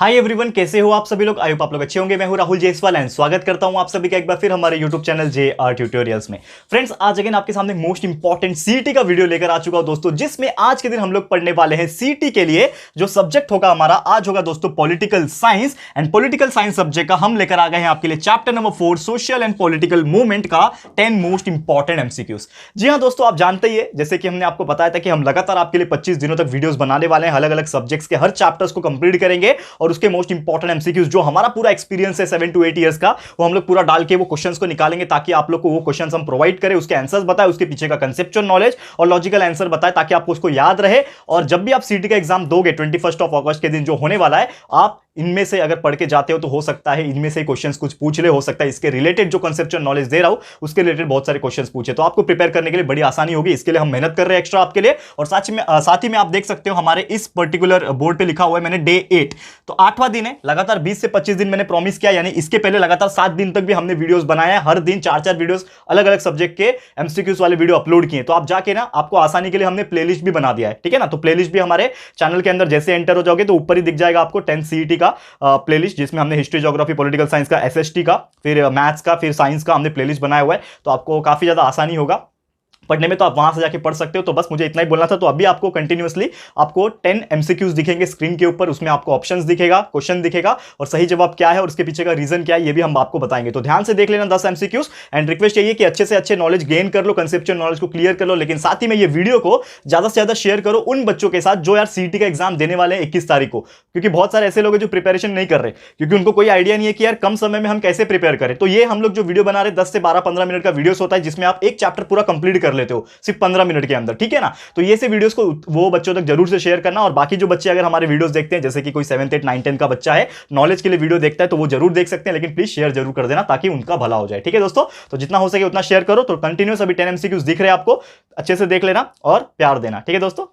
Hi everyone, कैसे हो आप सभी लोग। आई होप आप लोग अच्छे होंगे। मैं हूं राहुल जयसवाल एंड स्वागत करता हूं आप सभी का एक बार फिर हमारे यूट्यूब चैनल JR ट्यूटोरियल्स में। फ्रेंड्स, आज अगेन आपके सामने मोस्ट इंपॉर्टेंट सीईटी का वीडियो लेकर आ चुका हूं दोस्तों, जिसमें आज के दिन हम लोग पढ़ने वाले हैं सीईटी के लिए जो सब्जेक्ट होगा हमारा आज होगा दोस्तों political science. And political science subject का हम लेकर आ गए हैं आपके लिए chapter number 4 social and political movement का 10 मोस्ट इंपॉर्टेंट एमसीक्यूज। जी हां दोस्तों, आप जानते ही है, जैसे कि हमने आपको बताया था कि हम लगातार आपके लिए 25 दिनों तक वीडियोस बनाने वाले हैं, अलग अलग सब्जेक्ट्स के हर चैप्टर्स को कंप्लीट करेंगे और उसके मोस्ट इंपॉर्टेंट एमसीक्यूज जो हमारा पूरा एक्सपीरियंस है 7 to 8 इयर्स का, वो हम लोग पूरा डाल के वो क्वेश्चंस को निकालेंगे ताकि आप लोग को वो क्वेश्चंस हम प्रोवाइड करें, उसके आंसर्स बताएं, उसके पीछे का कंसेप्चुअल नॉलेज और लॉजिकल आंसर बताएं ताकि आपको उसको याद रहे। और जब भी आप सीटी का एग्जाम दोगे 21 अगस्त के दिन जो होने वाला है, आप इनमें से अगर पढ़ के जाते हो तो हो सकता है इनमें से क्वेश्चंस कुछ पूछ ले, हो सकता है इसके रिलेटेड जो कंसेप्चुअल नॉलेज दे रहा हूं उसके रिलेटेड बहुत सारे क्वेश्चंस पूछे, तो आपको प्रिपेयर करने के लिए बड़ी आसानी होगी। इसके लिए हम मेहनत कर रहे हैं एक्स्ट्रा आपके लिए। और साथ ही में आप देख सकते हो हमारे इस पर्टिकुलर बोर्ड पे लिखा हुआ है मैंने डे 8, तो 8वां दिन है। लगातार 20 से 25 दिन मैंने प्रॉमिस किया, यानी इसके पहले लगातार 7 दिन तक भी हमने वीडियोस बनाए हैं, हर दिन 4-4 वीडियोस अलग अलग सब्जेक्ट के एमसीक्यूज वाले वीडियो अपलोड किए। तो आप जाके ना, आपको आसानी के लिए हमने प्लेलिस्ट भी बना दिया है, ठीक है ना। तो प्लेलिस्ट भी हमारे चैनल के अंदर जैसे एंटर हो जाओगे तो ऊपर ही दिख जाएगा आपको 10 सीईटी का प्लेलिस्ट, जिसमें हमने हिस्ट्री, ज्योग्राफी, पॉलिटिकल साइंस का, एसएसटी का, फिर मैथ्स का, फिर साइंस का हमने प्लेलिस्ट बनाया हुआ है। तो आपको काफी ज्यादा आसानी होगा पढ़ने में, तो आप वहां से जाके पढ़ सकते हो। तो बस मुझे इतना ही बोलना था। तो अभी आपको कंटिन्यूअसली आपको 10 एमसीक्यूज दिखेंगे स्क्रीन के ऊपर, उसमें आपको ऑप्शंस दिखेगा, क्वेश्चन दिखेगा और सही जवाब क्या है और उसके पीछे का रीजन क्या है ये भी हम आपको बताएंगे। तो ध्यान से देख लेना 10 एमसीक्यूज। एंड रिक्वेस्ट यही है कि अच्छे से अच्छे नॉलेज गेन कर लो, कंसेप्चुअल नॉलेज को क्लियर कर लो, लेकिन साथ ही में ये वीडियो को ज्यादा से ज्यादा शेयर करो उन बच्चों के साथ जो यार सीईटी का एग्जाम देने वाले हैं 21 तारीख को। क्योंकि बहुत सारे ऐसे लोग हैं जो प्रिपरेशन नहीं कर रहे, क्योंकि उनको कोई आइडिया नहीं है कि यार कम समय में हम कैसे प्रिपेयर करें। तो ये हम लोग जो वीडियो बना रहे 10 से 12-15 मिनट का वीडियो होता है, जिसमें आप एक चैप्टर पूरा कंप्लीट कर लेते हो सिर्फ 15 मिनट के अंदर, ठीक है ना। तो ये से वीडियोस को वो बच्चों तक जरूर से शेयर करना। और बाकी जो बच्चे अगर हमारे वीडियोस देखते हैं, जैसे कि कोई 7th 8th 9th 10th का बच्चा है, नॉलेज के लिए वीडियो देखता है, तो वो जरूर देख सकते हैं, लेकिन प्लीज शेयर जरूर कर देना ताकि उनका भला हो जाए, ठीक है दोस्तों। तो जितना हो सके उतना शेयर करो। तो कंटिन्यूस अभी 10 एमसीक्यूज दिख रहे हैं आपको, अच्छे से देख लेना और प्यार देना, ठीक है दोस्तों।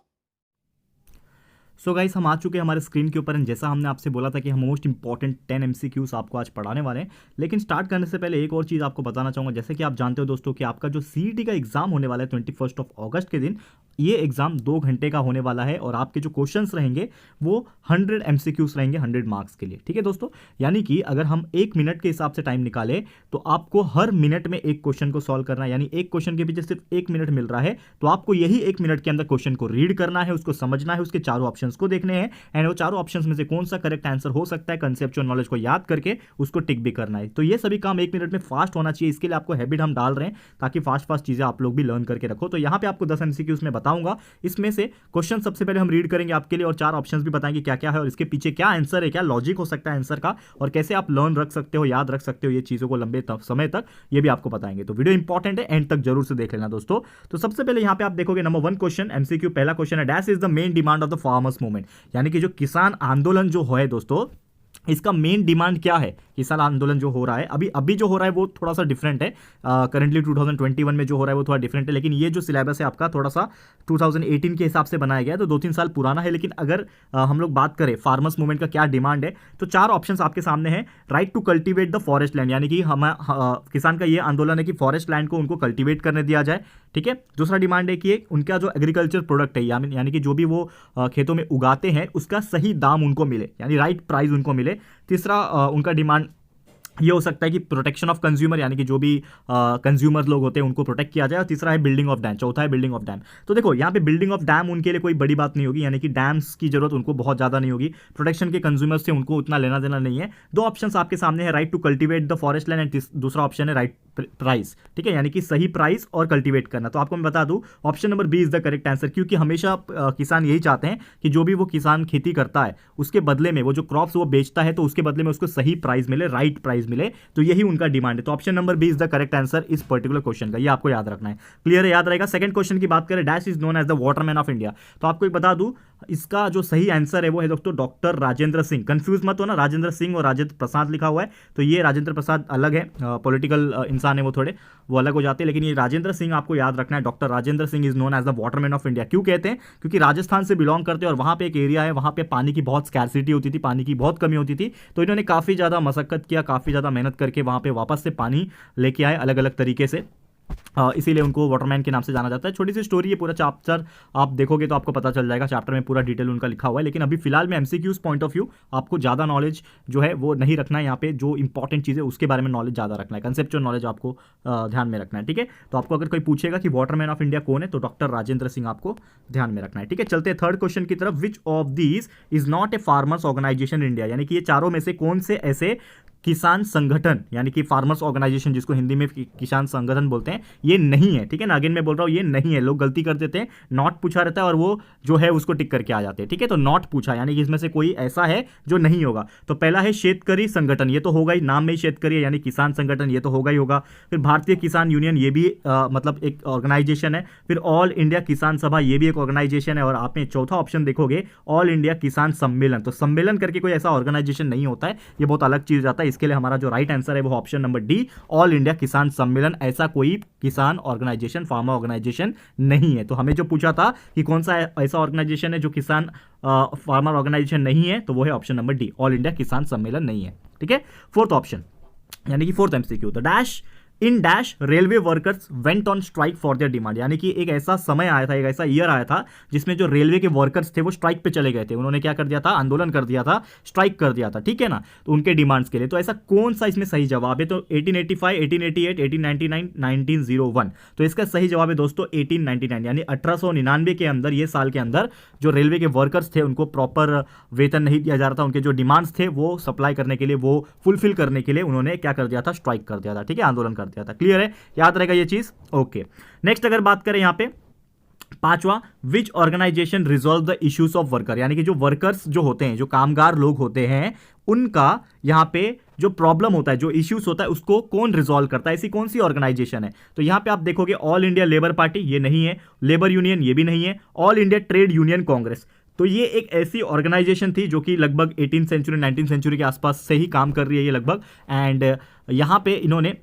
सो गाइस, हम आ चुके हैं हमारे स्क्रीन के ऊपर। जैसा हमने आपसे बोला था कि हम मोस्ट इंपॉर्टेंट 10 एमसीक्यूज आपको आज पढ़ाने वाले हैं। लेकिन स्टार्ट करने से पहले एक और चीज़ आपको बताना चाहूँगा। जैसे कि आप जानते हो दोस्तों कि आपका जो सीईटी का एग्जाम होने वाला है 21 अगस्त के दिन, ये एग्जाम 2 घंटे का होने वाला है और आपके जो क्वेश्चंस रहेंगे वो 100 एमसीक्यूज रहेंगे 100 मार्क्स के लिए, ठीक है दोस्तों। यानी कि अगर हम 1 मिनट के हिसाब से टाइम निकालें तो आपको हर मिनट में एक क्वेश्चन को सॉल्व करना है, यानी एक क्वेश्चन के पीछे सिर्फ 1 मिनट मिल रहा है। तो आपको यही 1 मिनट के अंदर क्वेश्चन को रीड करना है, उसको समझना है, उसके चारों ऑप्शंस को देखने हैं एंड वो चारों ऑप्शंस में से कौन सा करेक्ट आंसर हो सकता है, कंसेप्चुअल नॉलेज को याद करके उसको टिक भी करना है। तो ये सभी काम 1 मिनट में फास्ट होना चाहिए। इसके लिए आपको हैबिट हम डाल रहे हैं ताकि फास्ट चीजें आप लोग भी लर्न करके रखो। तो यहाँ पे आपको 10 एमसीक्यूज में बताऊंगा, इसमें से क्वेश्चन सबसे पहले हम रीड करेंगे आपके लिए और 4 ऑप्शंस भी बताएंगे क्या क्या है और इसके पीछे क्या आंसर है, क्या लॉजिक हो सकता है आंसर का और कैसे आप लर्न रख सकते हो, याद रख सकते हो ये चीजों को लंबे समय तक, ये भी आपको बताएंगे। तो वीडियो इंपॉर्टेंट है, एंड तक जरूर से देख लेना दोस्तों। तो सबसे पहले यहाँ पे आप देखोगे नंबर 1 क्वेश्चन एमसीक्यू, पहला क्वेश्चन है, dash is the main demand of the farmers movement, यानी कि जो किसान आंदोलन जो है दोस्तों, इसका मेन डिमांड क्या है। किसान आंदोलन जो हो रहा है अभी जो हो रहा है वो थोड़ा सा डिफरेंट है। करंटली 2021 में जो हो रहा है वो थोड़ा डिफरेंट है, लेकिन ये जो सिलेबस है आपका थोड़ा सा 2018 के हिसाब से बनाया गया है, तो 2-3 साल पुराना है। लेकिन अगर हम लोग बात करें फार्मर्स मूवमेंट का क्या डिमांड है, तो 4 ऑप्शंस आपके सामने हैं। Right to cultivate the forest land, यानी कि हम किसान का ये आंदोलन है कि फॉरेस्ट लैंड को उनको कल्टिवेट करने दिया जाए, ठीक है। दूसरा डिमांड है कि उनका जो एग्रीकल्चर प्रोडक्ट है, यानी कि जो भी वो खेतों में उगाते हैं उसका सही दाम उनको मिले, यानी राइट प्राइस उनको मिले। तीसरा उनका डिमांड ये हो सकता है कि प्रोटेक्शन ऑफ कंज्यूमर, यानी कि जो भी कंज्यूमर लोग होते हैं उनको प्रोटेक्ट किया जाए। और तीसरा है बिल्डिंग ऑफ डैम, चौथा है बिल्डिंग ऑफ डैम। तो देखो यहाँ पे बिल्डिंग ऑफ डैम उनके लिए कोई बड़ी बात नहीं होगी, यानी कि डैम्स की जरूरत उनको बहुत ज़्यादा नहीं होगी। प्रोटेक्शन के कंज्यूमर्स से उनको उतना लेना देना नहीं है। 2 ऑप्शंस आपके सामने है, right to cultivate the forest land and दूसरा ऑप्शन है राइट प्राइस, ठीक है, यानी कि सही प्राइस और कल्टिवेट करना। तो आपको मैं बता दूं option number B is the correct answer, क्योंकि हमेशा किसान यही चाहते हैं कि जो भी वो किसान खेती करता है उसके बदले में वो जो क्रॉप्स वो बेचता है तो उसके बदले में उसको सही प्राइस मिले, राइट प्राइस मिले। तो यही उनका डिमांड है। तो option number B is the correct answer इस पर्टिकुलर क्वेश्चन का, ये आपको याद रखना है। क्लियर है, याद रहेगा। सेकंड क्वेश्चन की बात करें, dash is known as the waterman of India. तो आपको एक बता दूं इसका जो सही आंसर है वो है दोस्तों डॉक्टर राजेंद्र सिंह। कंफ्यूज मत हो ना, राजेंद्र सिंह और राजेंद्र प्रसाद लिखा हुआ है, तो ये राजेंद्र प्रसाद अलग है, पॉलिटिकल इंसान है, वो अलग हो जाते हैं। लेकिन ये राजेंद्र सिंह आपको याद रखना है, doctor Rajendra Singh is known as the waterman of India. क्यों कहते हैं? क्योंकि राजस्थान से बिलोंग करते हैं और वहाँ पे एक एरिया है, वहाँ पे पानी की बहुत स्कैरसिटी होती थी, पानी की बहुत कमी होती थी। तो इन्होंने काफ़ी ज़्यादा मशक्कत किया, काफ़ी ज़्यादा मेहनत करके वहाँ पे वापस से पानी लेके आए अलग अलग तरीके से। इसीलिए उनको वाटरमैन के नाम से जाना जाता है। छोटी सी स्टोरी है, पूरा चैप्टर आप देखोगे तो आपको पता चल जाएगा, चैप्टर में पूरा डिटेल उनका लिखा हुआ है। लेकिन अभी फिलहाल में एमसीक्यूज पॉइंट ऑफ व्यू आपको ज़्यादा नॉलेज जो है वो नहीं रखना है, यहाँ पे जो इंपॉर्टेंट चीज़ है उसके बारे में नॉलेज ज़्यादा रखना है, कंसेप्चुअल नॉलेज आपको ध्यान में रखना है, ठीक है। तो आपको अगर कोई पूछेगा कि वाटरमैन ऑफ इंडिया कौन है, तो डॉक्टर राजेंद्र सिंह आपको ध्यान में रखना है, ठीक है। चलते हैं थर्ड क्वेश्चन की तरफ। Which of these is not a farmers organisation India, यानी कि ये चारों में से कौन से ऐसे किसान संगठन, यानी कि फार्मर्स ऑर्गेनाइजेशन जिसको हिंदी में किसान संगठन बोलते हैं, ये नहीं है, ठीक है ना। अगेन मैं बोल रहा हूँ ये नहीं है, लोग गलती कर देते हैं, नॉट पूछा रहता है और वो जो है उसको टिक करके आ जाते हैं, ठीक है। तो नॉट पूछा यानी कि इसमें से कोई ऐसा है जो नहीं होगा। तो पहला है शेतकरी संगठन, ये तो होगा ही, नाम में ही शेतकरी है यानी किसान संगठन, ये तो होगा ही होगा। फिर भारतीय किसान यूनियन, ये भी मतलब एक ऑर्गेनाइजेशन है। फिर ऑल इंडिया किसान सभा, ये भी एक ऑर्गेनाइजेशन है। और आप में चौथा ऑप्शन देखोगे ऑल इंडिया किसान सम्मेलन, तो सम्मेलन करके कोई ऐसा ऑर्गेनाइजेशन नहीं होता है, ये बहुत अलग चीज आता है। इसके लिए हमारा जो राइट आंसर है वो option number D, all India किसान सम्मेलन। ऐसा कोई किसान ऑर्गेनाइजेशन, फार्मर ऑर्गेनाइजेशन नहीं है। तो हमें जो पूछा था कि कौन सा ऐसा ऑर्गेनाइजेशन है जो किसान फार्मर ऑर्गेनाइजेशन नहीं है, तो वो है option number D, all India किसान सम्मेलन नहीं है, ठीक है। फोर्थ ऑप्शन यानी कि fourth MCQ, the dash in dash railway workers went on strike for their demand, यानी कि एक ऐसा समय आया था, एक ऐसा ईयर आया था जिसमें जो रेलवे के वर्कर्स थे वो स्ट्राइक पे चले गए थे। उन्होंने क्या कर दिया था, आंदोलन कर दिया था, स्ट्राइक कर दिया था, ठीक है ना, तो उनके डिमांड्स के लिए। तो ऐसा कौन सा इसमें सही जवाब है, तो 1885, 1888, 1899, 1901। तो इसका सही जवाब है दोस्तों 1899, यानी 1899 के अंदर, ये साल के अंदर जो रेलवे के वर्कर्स थे उनको प्रॉपर वेतन नहीं दिया जा रहा था, उनके जो डिमांड्स थे वो सप्लाई करने के लिए, वो फुलफिल करने के लिए उन्होंने क्या कर दिया था, स्ट्राइक कर दिया था, ठीक है, आंदोलन कर दिया था। क्लियर है, याद रहेगा ये चीज, ओके। नेक्स्ट अगर बात करें यहां पे पांचवा, which organisation resolve the issues of worker, यानी कि जो वर्कर्स जो होते हैं, जो कामगार लोग होते हैं, उनका यहां पे जो प्रॉब्लम होता है, जो इश्यूज होता है, उसको कौन रिजॉल्व करता है, ऐसी कौन सी ऑर्गेनाइजेशन है। तो यहां पे आप देखोगे ऑल इंडिया लेबर पार्टी, ये नहीं है, लेबर यूनियन, ये भी नहीं है, all India Trade Union Congress. तो ये एक ऐसी ऑर्गेनाइजेशन थी जो कि लगभग 18th सेंचुरी 19th सेंचुरी के आसपास से ही काम कर रही है ये लगभग। एंड यहाँ पे इन्होंने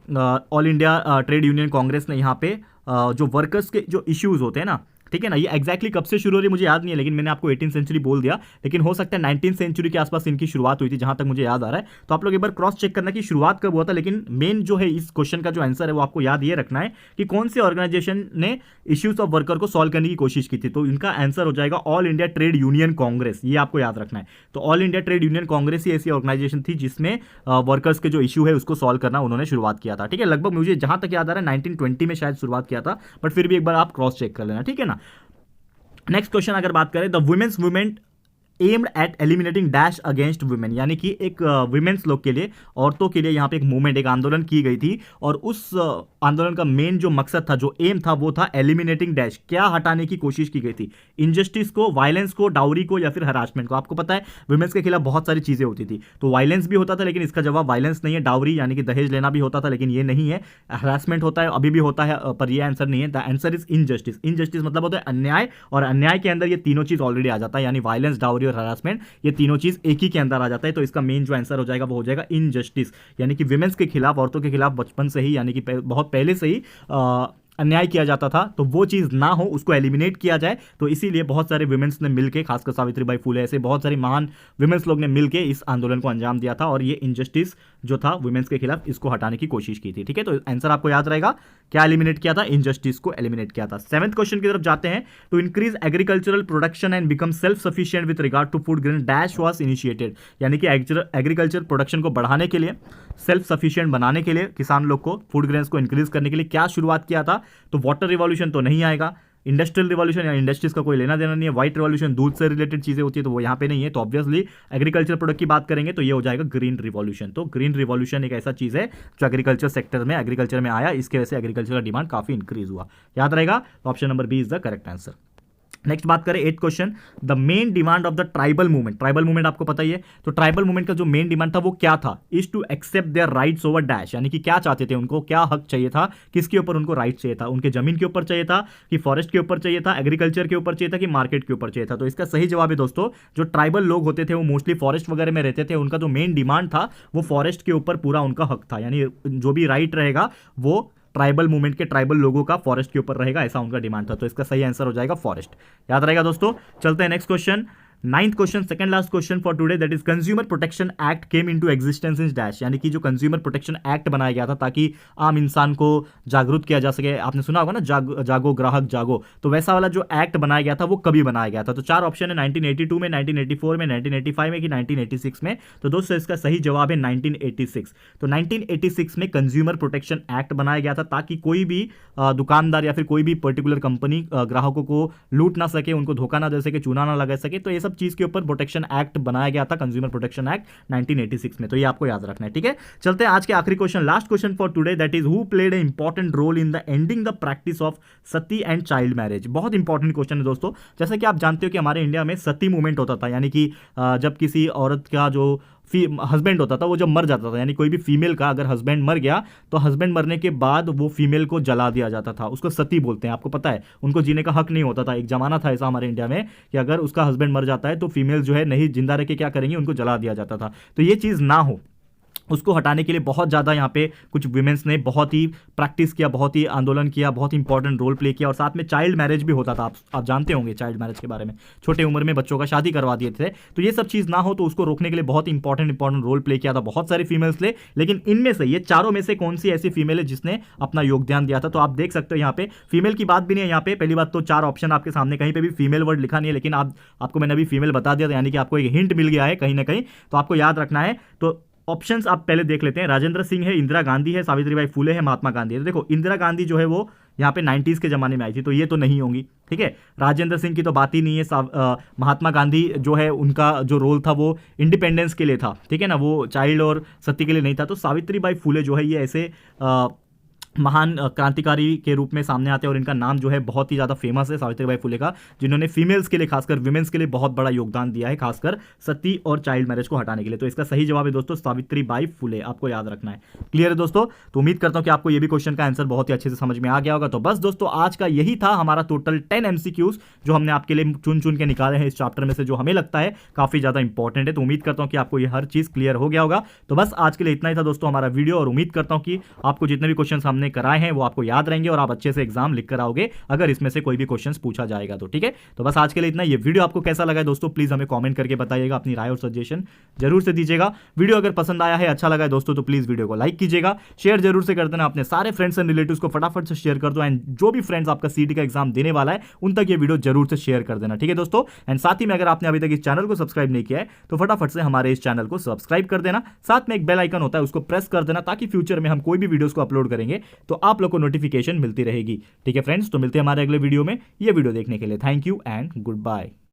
all India Trade Union Congress ने यहाँ पे जो वर्कर्स के जो इश्यूज होते हैं ना, ठीक है ना, ये एक्जैक्टली कब से शुरू हो रही है मुझे याद नहीं है, लेकिन मैंने आपको 18th सेंचुरी बोल दिया, लेकिन हो सकता है 19th सेंचुरी के आसपास इनकी शुरुआत हुई थी, जहां तक मुझे याद आ रहा है। तो आप लोग एक बार क्रॉस चेक करना कि शुरुआत कब हुआ था। लेकिन मेन जो है इस क्वेश्चन का जो आंसर है वो आपको याद ये रखना है कि कौन सी ऑर्गेनाइजेशन ने इश्यूज ऑफ वर्कर को सॉल्व करने की कोशिश की थी। तो इनका आंसर हो जाएगा All India Trade Union Congress, ये आपको याद रखना है। तो All India Trade Union Congress ही ऐसी ऑर्गेनाइजेशन थी जिसमें वर्कर्स के जो इशू है उसको सॉल्व करना उन्होंने शुरुआत किया था, ठीक है। लगभग मुझे जहां तक याद आ रहा है 1920 में शायद शुरुआत किया था, बट फिर भी एक बार आप क्रॉस चेक कर लेना, ठीक है ना। नेक्स्ट क्वेश्चन अगर बात करें, the women's movement aimed at eliminating dash against women, यानी कि एक वुमेन्स लोग के लिए, औरतों के लिए यहाँ पे एक मूवमेंट, एक आंदोलन की गई थी। और उस आंदोलन का मेन जो मकसद था, जो एम था, वो था एलिमिनेटिंग डैश, क्या हटाने की कोशिश की गई थी, इनजस्टिस को, वायलेंस को, डाउरी को या फिर हरासमेंट को। आपको पता है वुमेन्स के खिलाफ बहुत सारी चीजें होती थी, तो वायलेंस भी होता था, लेकिन इसका जवाब वायलेंस नहीं है। डाउरी यानी कि दहेज लेना भी होता था, लेकिन ये नहीं है। हरासमेंट होता है, अभी भी होता है, पर ये आंसर नहीं है। The answer is injustice. Injustice मतलब होता है अन्याय, और अन्याय के अंदर ये तीनों चीज ऑलरेडी आ जाता है, यानी वायलेंस, डाउरी और हरासमेंट, ये तीनों चीज एक ही के अंदर आ जाता है। तो इसका मेन जो आंसर हो जाएगा वो हो जाएगा इनजस्टिस, यानी कि विमेंस के खिलाफ, औरतों के खिलाफ बचपन से ही, यानी कि बहुत पहले से ही अन्याय किया जाता था, तो वो चीज़ ना हो, उसको एलिमिनेट किया जाए। तो इसीलिए बहुत सारे विमेंस ने मिलकर, खासकर सावित्रीबाई फुले, ऐसे बहुत सारे महान विमेंस लोग ने मिलकर इस आंदोलन को अंजाम दिया था, और ये इनजस्टिस जो था वुमेन्स के खिलाफ, इसको हटाने की कोशिश की थी, ठीक है। तो आंसर आपको याद रहेगा, क्या एलिमिनेट किया था, इनजस्टिस को एलिमिनेट किया था। 7th क्वेश्चन की तरफ जाते हैं। To increase agricultural production and become self sufficient with regard to food grain dash was initiated, यानी कि एग्रीकल्चर प्रोडक्शन को बढ़ाने के लिए, सेल्फ सफिशिएंट बनाने के लिए, किसान लोग को फूड ग्रेन्स को इंक्रीज करने के लिए क्या शुरुआत किया था। तो वाटर रिवॉल्यूशन तो नहीं आएगा, इंडस्ट्रियल रिवॉल्यूशन या इंडस्ट्रीज का कोई लेना देना नहीं है, व्हाइट रिवॉल्यूशन दूध से रिलेटेड चीजें होती है तो वो यहाँ पे नहीं है। तो ऑब्वियसली एग्रीकल्चर प्रोडक्ट की बात करेंगे तो ये हो जाएगा ग्रीन रिवॉल्यूशन। तो ग्रीन रिवॉल्यूशन एक ऐसा चीज है जो एग्रीकल्चर सेक्टर में, एग्रीकल्चर में आया, इसके वजह से एग्रीकल्चर का डिमांड काफी इंक्रीज हुआ, याद रहेगा। Option number B is the correct answer. Next बात करें 8th question, the main demand of the tribal movement. Tribal movement आपको पता ही है, तो ट्राइबल मूवमेंट का जो मेन डिमांड था वो क्या था, is to accept their rights over dash, यानी कि क्या चाहते थे, उनको क्या हक चाहिए था, किसके ऊपर उनको राइट चाहिए था, उनके जमीन के ऊपर चाहिए था कि फॉरेस्ट के ऊपर चाहिए था, एग्रीकल्चर के ऊपर चाहिए था कि मार्केट के ऊपर चाहिए था। तो इसका सही जवाब है दोस्तों, जो ट्राइबल लोग होते थे वो मोस्टली फॉरेस्ट वगैरह में रहते थे, उनका जो मेन डिमांड था वो फॉरेस्ट के ऊपर पूरा उनका हक था, यानी जो भी राइट रहेगा वो ट्राइबल मूवमेंट के ट्राइबल लोगों का फॉरेस्ट के ऊपर रहेगा, ऐसा उनका डिमांड था। तो इसका सही आंसर हो जाएगा फॉरेस्ट, याद रहेगा दोस्तों। चलते हैं next question, ninth question, second last question for today, that is consumer protection act came into existence in dash, यानी कि जो कंज्यूमर प्रोटेक्शन एक्ट बनाया गया था ताकि आम इंसान को जागरूक किया जा सके। आपने सुना होगा ना, जागो ग्राहक जागो, तो वैसा वाला जो एक्ट बनाया गया था वो कभी बनाया गया था? तो 4 ऑप्शन है, 1982 में, 1984 में, 1985 में कि 1986 में। तो दोस्तों इसका सही जवाब है 1986। तो 1986 में कंज्यूमर प्रोटेक्शन एक्ट बनाया गया था ताकि कोई भी दुकानदार या फिर कोई भी पर्टिकुलर कंपनी ग्राहकों को लूट ना सके, उनको धोखा ना दे सके, चूना ना लगा सके। तो ये सब चीज के ऊपर प्रोटेक्शन एक्ट बनाया गया था, कंज्यूमर प्रोटेक्शन एक्ट 1986 में। तो ये आपको याद रखना है, ठीक है। चलते हैं आज के आखिरी question, last question for today, that is who played a important role in the ending the practice of sati and child marriage. बहुत इंपॉर्टेंट क्वेश्चन है दोस्तों। जैसे कि आप जानते हो कि हमारे इंडिया में सती मूवमेंट होता था, यानी कि जब किसी औरत का जो हस्बैंड होता था वो जब मर जाता था, यानी कोई भी फीमेल का अगर हस्बैंड मर गया तो हस्बैंड मरने के बाद वो फीमेल को जला दिया जाता था। उसको सती बोलते हैं, आपको पता है। उनको जीने का हक नहीं होता था। एक जमाना था ऐसा हमारे इंडिया में कि अगर उसका हस्बैंड मर जाता है तो फीमेल जो है नहीं जिंदा रह के क्या करेंगी, उनको जला दिया जाता था। तो ये चीज़ ना हो, उसको हटाने के लिए बहुत ज़्यादा यहाँ पे कुछ वुमेन्स ने बहुत ही प्रैक्टिस किया, बहुत ही आंदोलन किया, बहुत इंपॉर्टेंट रोल प्ले किया। और साथ में चाइल्ड मैरिज भी होता था, आप जानते होंगे चाइल्ड मैरिज के बारे में, छोटे उम्र में बच्चों का शादी करवा दिए थे। तो ये सब चीज़ ना हो तो उसको रोकने के लिए बहुत इंपॉर्टेंट रोल प्ले किया था बहुत सारी फीमेल्स ने। लेकिन इनमें से, ये चारों में से कौन सी ऐसी फीमेल है जिसने अपना योगदान दिया था? तो आप देख सकते हो यहाँ पे फीमेल की बात भी नहीं है यहाँ पे। पहली बात तो 4 ऑप्शन आपके सामने, कहीं पे भी फीमेल वर्ड लिखा नहीं है, लेकिन आपको मैंने अभी फीमेल बता दिया था, यानी कि आपको एक हिंट मिल गया है कहीं ना कहीं। तो आपको याद रखना है। तो ऑप्शंस आप पहले देख लेते हैं। राजेंद्र सिंह है, इंदिरा गांधी है, सावित्रीबाई फुले है, महात्मा गांधी है। तो देखो इंदिरा गांधी जो है वो यहाँ पे 90s के जमाने में आई थी, तो ये तो नहीं होंगी, ठीक है। राजेंद्र सिंह की तो बात ही नहीं है। महात्मा गांधी जो है उनका जो रोल था वो इंडिपेंडेंस के लिए था, ठीक है ना, वो चाइल्ड और सती के लिए नहीं था। तो सावित्रीबाई फुले जो है ये ऐसे महान क्रांतिकारी के रूप में सामने आते हैं और इनका नाम जो है बहुत ही ज़्यादा फेमस है, सावित्रीबाई फुले का, जिन्होंने फीमेल्स के लिए, खासकर विमेंस के लिए बहुत बड़ा योगदान दिया है, खासकर सती और चाइल्ड मैरिज को हटाने के लिए। तो इसका सही जवाब है दोस्तों सावित्रीबाई फुले, आपको याद रखना है। क्लियर है दोस्तों? तो उम्मीद करता हूं कि आपको ये भी क्वेश्चन का आंसर बहुत ही अच्छे से समझ में आ गया होगा। तो बस दोस्तों आज का यही था हमारा टोटल 10 MCQs जो हमने आपके लिए चुन चुन के निकाले हैं इस चैप्टर में से, जो हमें लगता है काफी ज्यादा इंपॉर्टेंट है। तो उम्मीद करता हूं कि आपको ये हर चीज क्लियर हो गया होगा। तो बस आज के लिए इतना ही था दोस्तों हमारा वीडियो, और उम्मीद करता हूं कि आपको जितने भी क्वेश्चन हमने कराए हैं वो आपको याद रहेंगे और आप अच्छे से एग्जाम लिख कर आओगे अगर इसमें से कोई भी क्वेश्चंस पूछा जाएगा तो, ठीक है। तो बस आज के लिए इतना। ये वीडियो आपको कैसा लगा है दोस्तों, प्लीज हमें कमेंट करके बताइएगा, अपनी राय और सजेशन जरूर से दीजिएगा। वीडियो अगर पसंद आया है, अच्छा लगा है दोस्तों, तो प्लीज वीडियो को लाइक कीजिएगा, शेयर जरूर से कर देना, अपने सारे फ्रेंड्स एंड रिलेटिव्स को फटाफट से शेयर कर दो। एंड जो भी फ्रेंड्स आपका सीटी का एग्जाम देने वाला है उन तक ये वीडियो जरूर से शेयर कर देना, ठीक है दोस्तों। एंड साथ ही में अगर आपने अभी तक इस चैनल को सब्सक्राइब नहीं किया है तो फटाफट से हमारे इस चैनल को सब्सक्राइब कर देना। साथ में एक बेल आइकन होता है, उसको प्रेस कर देना, ताकि फ्यूचर में हम कोई भी वीडियोस को अपलोड करेंगे तो आप लोग को नोटिफिकेशन मिलती रहेगी, ठीक है फ्रेंड्स। तो मिलते हैं हमारे अगले वीडियो में। ये वीडियो देखने के लिए thank you and good bye.